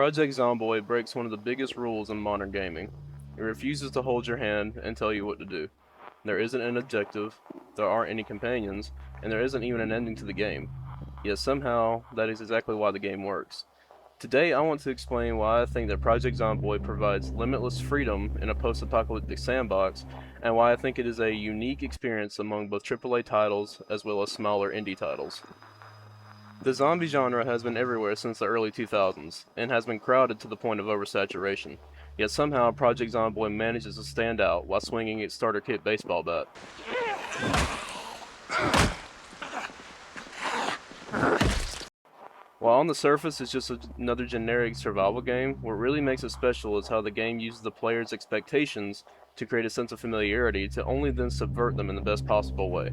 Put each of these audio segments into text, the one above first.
Project Zomboid breaks one of the biggest rules in modern gaming. It refuses to hold your hand and tell you what to do. There isn't an objective, there aren't any companions, and there isn't even an ending to the game. Yet somehow, that is exactly why the game works. Today I want to explain why I think that Project Zomboid provides limitless freedom in a post-apocalyptic sandbox, and why I think it is a unique experience among both AAA titles as well as smaller indie titles. The zombie genre has been everywhere since the early 2000s, and has been crowded to the point of oversaturation. Yet somehow Project Zomboid manages to stand out while swinging its starter kit baseball bat. While on the surface it's just another generic survival game, what really makes it special is how the game uses the player's expectations to create a sense of familiarity to only then subvert them in the best possible way.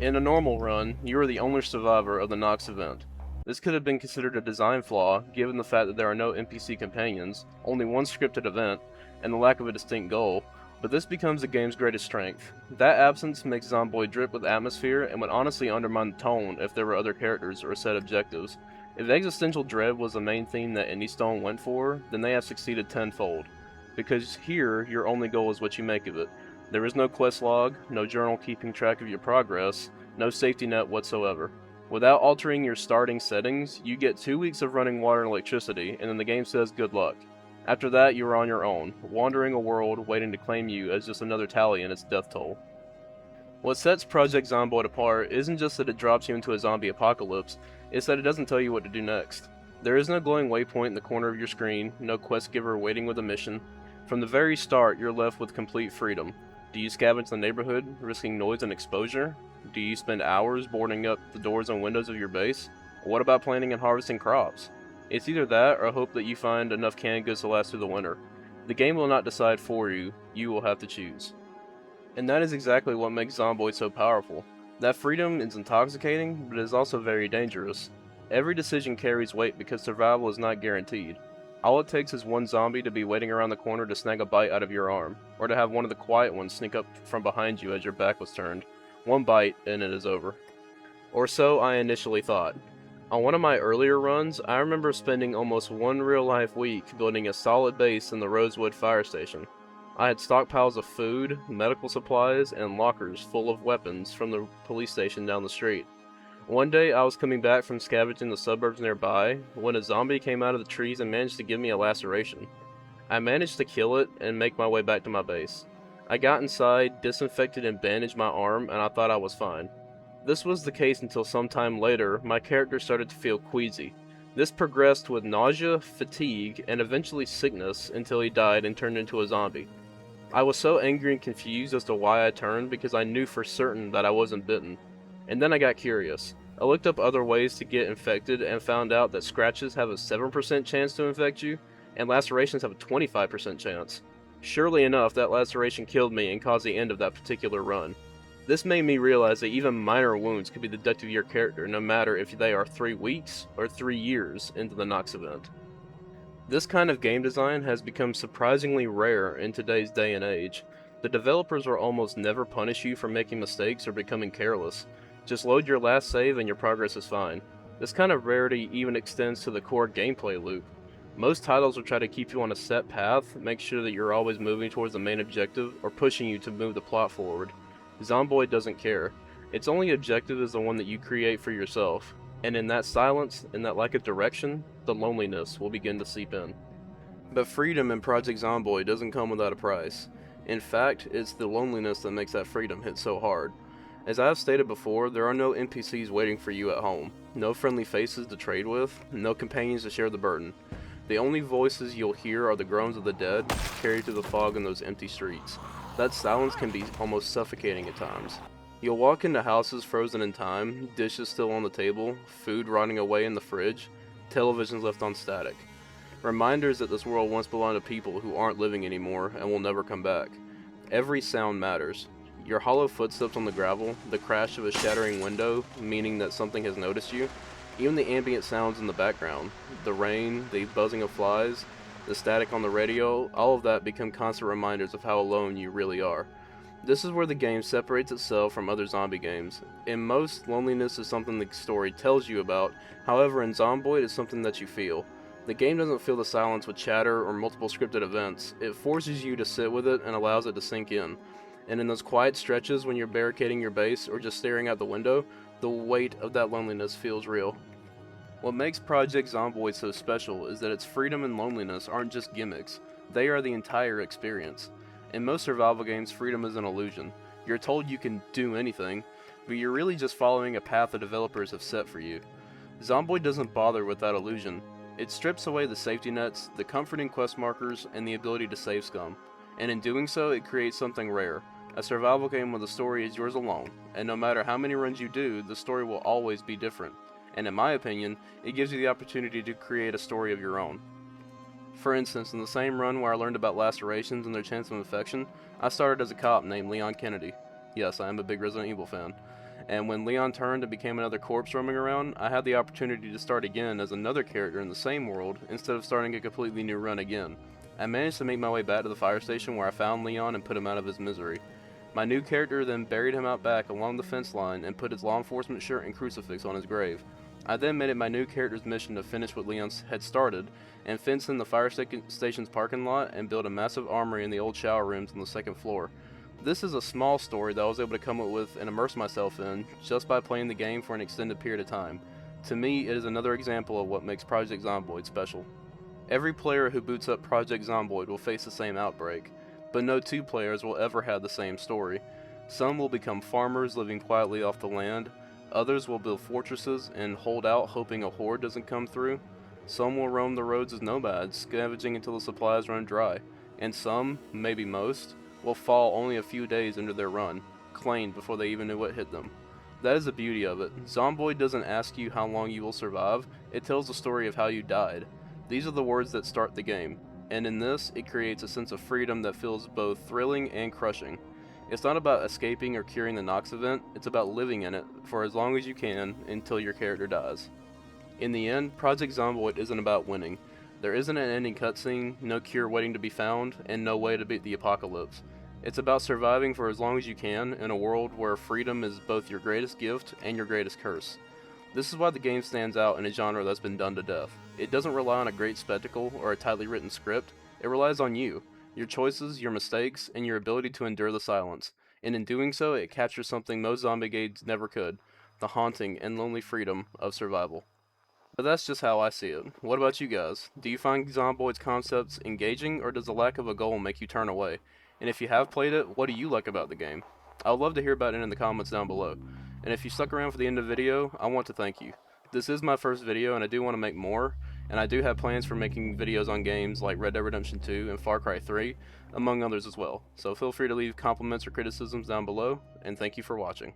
In a normal run, you are the only survivor of the Nox event. This could have been considered a design flaw, given the fact that there are no NPC companions, only one scripted event, and the lack of a distinct goal, but this becomes the game's greatest strength. That absence makes Zomboid drip with atmosphere and would honestly undermine the tone if there were other characters or set objectives. If existential dread was the main theme that Stone went for, then they have succeeded tenfold. Because here, your only goal is what you make of it. There is no quest log, no journal keeping track of your progress, no safety net whatsoever. Without altering your starting settings, you get 2 weeks of running water and electricity, and then the game says good luck. After that, you are on your own, wandering a world waiting to claim you as just another tally in its death toll. What sets Project Zomboid apart isn't just that it drops you into a zombie apocalypse, it's that it doesn't tell you what to do next. There is no glowing waypoint in the corner of your screen, no quest giver waiting with a mission. From the very start, you're left with complete freedom. Do you scavenge the neighborhood, risking noise and exposure? Do you spend hours boarding up the doors and windows of your base? Or what about planting and harvesting crops? It's either that or hope that you find enough canned goods to last through the winter. The game will not decide for you, you will have to choose. And that is exactly what makes Zomboid so powerful. That freedom is intoxicating, but it is also very dangerous. Every decision carries weight because survival is not guaranteed. All it takes is one zombie to be waiting around the corner to snag a bite out of your arm, or to have one of the quiet ones sneak up from behind you as your back was turned. One bite, and it is over. Or so I initially thought. On one of my earlier runs, I remember spending almost one real-life week building a solid base in the Rosewood fire station. I had stockpiles of food, medical supplies, and lockers full of weapons from the police station down the street. One day I was coming back from scavenging the suburbs nearby when a zombie came out of the trees and managed to give me a laceration. I managed to kill it and make my way back to my base. I got inside, disinfected and bandaged my arm, and I thought I was fine. This was the case until sometime later my character started to feel queasy. This progressed with nausea, fatigue, and eventually sickness until he died and turned into a zombie. I was so angry and confused as to why I turned because I knew for certain that I wasn't bitten. And then I got curious. I looked up other ways to get infected and found out that scratches have a 7% chance to infect you, and lacerations have a 25% chance. Surely enough, that laceration killed me and caused the end of that particular run. This made me realize that even minor wounds could be the death of your character, no matter if they are 3 weeks or 3 years into the Nox event. This kind of game design has become surprisingly rare in today's day and age. The developers will almost never punish you for making mistakes or becoming careless. Just load your last save and your progress is fine. This kind of rarity even extends to the core gameplay loop. Most titles will try to keep you on a set path, make sure that you're always moving towards the main objective, or pushing you to move the plot forward. Zomboid doesn't care. Its only objective is the one that you create for yourself, and in that silence, in that lack of direction, the loneliness will begin to seep in. But freedom in Project Zomboid doesn't come without a price. In fact, it's the loneliness that makes that freedom hit so hard. As I have stated before, there are no NPCs waiting for you at home, no friendly faces to trade with, no companions to share the burden. The only voices you'll hear are the groans of the dead, carried through the fog in those empty streets. That silence can be almost suffocating at times. You'll walk into houses frozen in time, dishes still on the table, food rotting away in the fridge, televisions left on static. Reminders that this world once belonged to people who aren't living anymore and will never come back. Every sound matters. Your hollow footsteps on the gravel, the crash of a shattering window, meaning that something has noticed you, even the ambient sounds in the background, the rain, the buzzing of flies, the static on the radio, all of that become constant reminders of how alone you really are. This is where the game separates itself from other zombie games. In most, loneliness is something the story tells you about, however in Zomboid it's something that you feel. The game doesn't fill the silence with chatter or multiple scripted events. It forces you to sit with it and allows it to sink in. And in those quiet stretches when you're barricading your base or just staring out the window, the weight of that loneliness feels real. What makes Project Zomboid so special is that its freedom and loneliness aren't just gimmicks, they are the entire experience. In most survival games, freedom is an illusion. You're told you can do anything, but you're really just following a path the developers have set for you. Zomboid doesn't bother with that illusion. It strips away the safety nets, the comforting quest markers, and the ability to save scum. And in doing so, it creates something rare. A survival game where the story is yours alone, and no matter how many runs you do, the story will always be different. And in my opinion, it gives you the opportunity to create a story of your own. For instance, in the same run where I learned about lacerations and their chance of infection, I started as a cop named Leon Kennedy. Yes, I am a big Resident Evil fan. And when Leon turned and became another corpse roaming around, I had the opportunity to start again as another character in the same world, instead of starting a completely new run again. I managed to make my way back to the fire station where I found Leon and put him out of his misery. My new character then buried him out back along the fence line and put his law enforcement shirt and crucifix on his grave. I then made it my new character's mission to finish what Leon had started, and fence in the fire station's parking lot and build a massive armory in the old shower rooms on the second floor. This is a small story that I was able to come up with and immerse myself in just by playing the game for an extended period of time. To me, it is another example of what makes Project Zomboid special. Every player who boots up Project Zomboid will face the same outbreak, but no two players will ever have the same story. Some will become farmers living quietly off the land, others will build fortresses and hold out hoping a horde doesn't come through. Some will roam the roads as nomads, scavenging until the supplies run dry, and some, maybe most, will fall only a few days into their run, claimed before they even knew what hit them. That is the beauty of it. Zomboid doesn't ask you how long you will survive, it tells the story of how you died. These are the words that start the game, and in this, it creates a sense of freedom that feels both thrilling and crushing. It's not about escaping or curing the Nox event, it's about living in it for as long as you can until your character dies. In the end, Project Zomboid isn't about winning. There isn't an ending cutscene, no cure waiting to be found, and no way to beat the apocalypse. It's about surviving for as long as you can in a world where freedom is both your greatest gift and your greatest curse. This is why the game stands out in a genre that's been done to death. It doesn't rely on a great spectacle or a tightly written script, it relies on you, your choices, your mistakes, and your ability to endure the silence. And in doing so, it captures something most zombie games never could, the haunting and lonely freedom of survival. But that's just how I see it. What about you guys? Do you find Zomboid's concepts engaging, or does the lack of a goal make you turn away? And if you have played it, what do you like about the game? I would love to hear about it in the comments down below. And if you stuck around for the end of the video, I want to thank you. This is my first video and I do want to make more, and I do have plans for making videos on games like Red Dead Redemption 2 and Far Cry 3, among others as well. So feel free to leave compliments or criticisms down below, and thank you for watching.